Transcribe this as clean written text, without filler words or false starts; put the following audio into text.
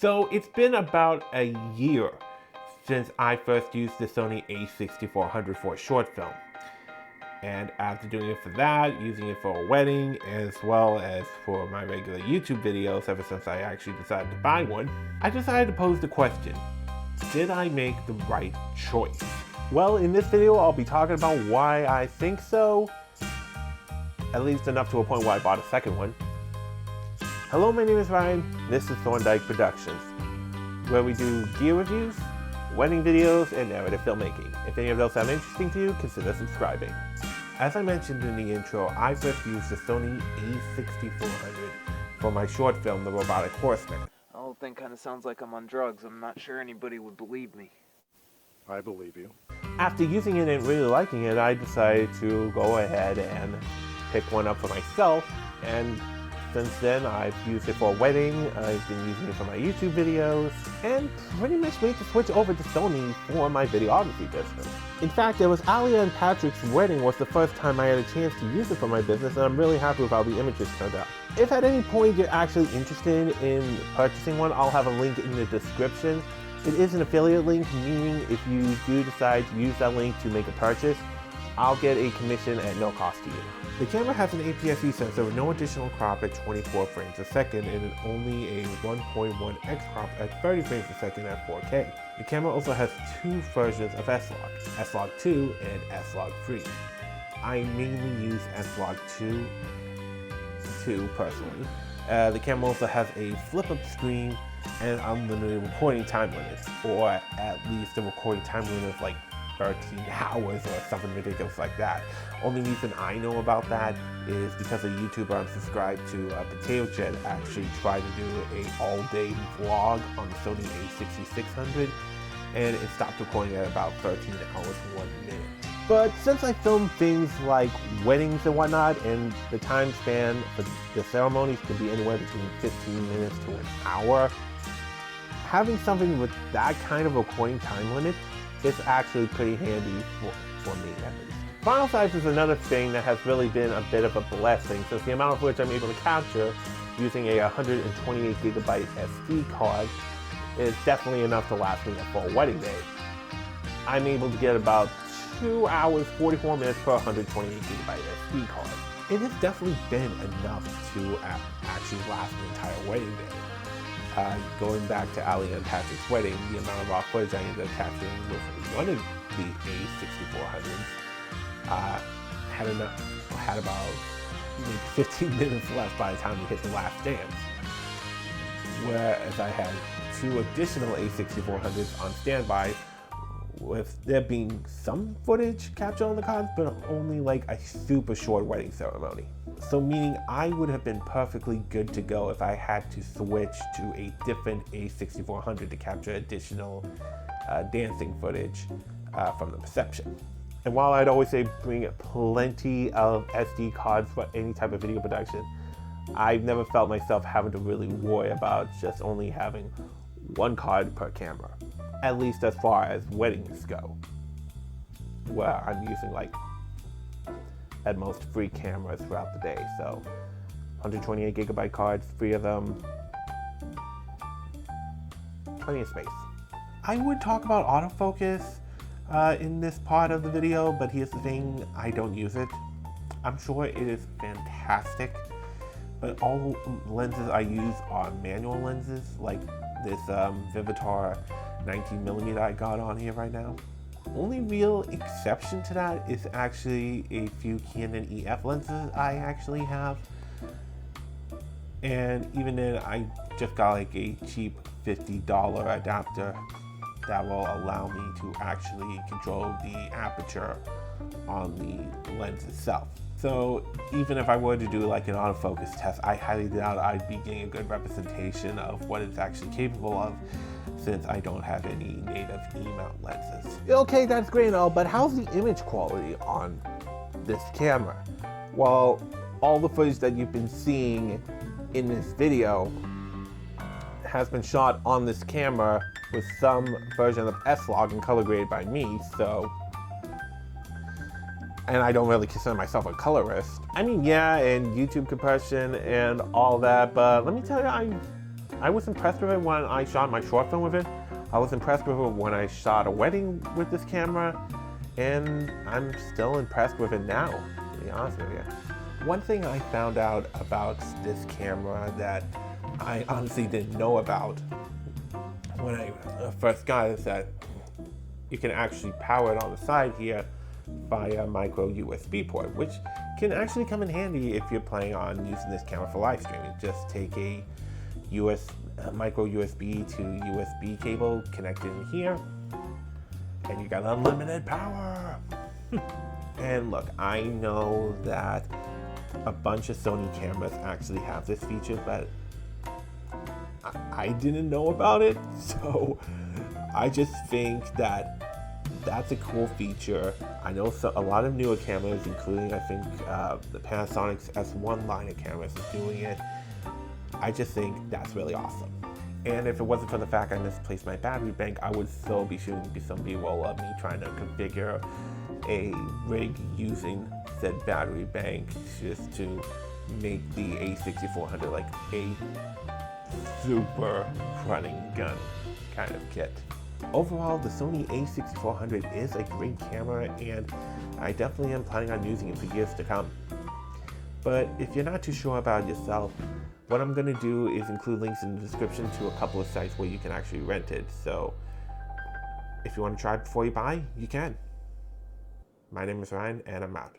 So it's been about a year since I first used the Sony A6400 for a short film. And after doing it for that, using it for a wedding, as well as for my regular YouTube videos ever since I actually decided to buy one, I decided to pose the question, did I make the right choice? Well, in this video, I'll be talking about why I think so, at least enough to a point where I bought a second one. Hello, my name is Ryan. This is Soundstripe Productions, where we do gear reviews, wedding videos, and narrative filmmaking. If any of those sound interesting to you, consider subscribing. As I mentioned in the intro, I first used the Sony A6400 for my short film, The Robotic Horseman. The whole thing kind of sounds like I'm on drugs. I'm not sure anybody would believe me. I believe you. After using it and really liking it, I decided to go ahead and pick one up for myself, and since then, I've used it for a wedding, I've been using it for my YouTube videos, and pretty much made the switch over to Sony for my videography business. In fact, it was Alia and Patrick's wedding was the first time I had a chance to use it for my business, and I'm really happy with how the images turned out. If at any point you're actually interested in purchasing one, I'll have a link in the description. It is an affiliate link, meaning if you do decide to use that link to make a purchase, I'll get a commission at no cost to you. The camera has an APS-C sensor with no additional crop at 24 frames a second and only a 1.1x crop at 30 frames a second at 4K. The camera also has two versions of S-Log, S-Log 2 and S-Log 3. I mainly use S-Log 2 personally. The camera also has a flip-up screen and unlimited recording time limits, or at least a recording time limit of like 13 hours or something ridiculous like that. Only reason I know about that is because a YouTuber I'm subscribed to, Potato Jet, actually tried to do a all-day vlog on the Sony A6600, and it stopped recording at about 13 hours and 1 minute. But since I film things like weddings and whatnot, and the time span for the ceremonies can be anywhere between 15 minutes to an hour, having something with that kind of recording time limit is actually pretty handy for me at least. File size is another thing that has really been a bit of a blessing, since the amount of which I'm able to capture using a 128 gigabyte SD card is definitely enough to last me a full wedding day. I'm able to get about 2 hours 44 minutes per 128 gigabyte SD card. It has definitely been enough to actually last an entire wedding day. Going back to Alia and Patrick's wedding, the amount of raw footage I ended up capturing with one of the A6400s had about maybe 15 minutes left by the time we hit the last dance. Whereas I had two additional A6400s on standby, with there being some footage captured on the cards, but only like a super short wedding ceremony. So meaning I would have been perfectly good to go if I had to switch to a different A6400 to capture additional dancing footage from the reception. And while I'd always say bring plenty of SD cards for any type of video production, I've never felt myself having to really worry about just only having one card per camera, at least as far as weddings go, where I'm using like at most 3 cameras throughout the day. So 128 gigabyte cards, 3 of them, plenty of space. I would talk about autofocus in this part of the video, but here's the thing, I don't use it. I'm sure it is fantastic, but all lenses I use are manual lenses, like this Vivitar 19mm I got on here right now. Only real exception to that is actually a few Canon EF lenses I actually have. And even then, I just got like a cheap $50 adapter that will allow me to actually control the aperture on the lens itself. So even if I were to do like an autofocus test, I highly doubt I'd be getting a good representation of what it's actually capable of, since I don't have any native E-mount lenses. Okay, that's great and all, but how's the image quality on this camera? Well, all the footage that you've been seeing in this video has been shot on this camera with some version of S-Log and color graded by me, so, and I don't really consider myself a colorist. I mean, yeah, and YouTube compression and all that, but let me tell you, I was impressed with it when I shot my short film with it. I was impressed with it when I shot a wedding with this camera, and I'm still impressed with it now, to be honest with you. One thing I found out about this camera that I honestly didn't know about when I first got it is that you can actually power it on the side here via micro USB port, which can actually come in handy if you're planning on using this camera for live streaming. Just take a micro USB to USB cable, connect it in here, and you got unlimited power. And look, I know that a bunch of Sony cameras actually have this feature, but I didn't know about it, so I just think that that's a cool feature. I know a lot of newer cameras, including I think the Panasonic's S1 line of cameras is doing it. I just think that's really awesome. And if it wasn't for the fact I misplaced my battery bank, I would still be shooting some B-roll of me trying to configure a rig using said battery bank just to make the A6400 like a super running gun kind of kit. Overall, the Sony A6400 is a great camera, and I definitely am planning on using it for years to come. But if you're not too sure about it yourself, what I'm going to do is include links in the description to a couple of sites where you can actually rent it. So if you want to try it before you buy, you can. My name is Ryan, and I'm out.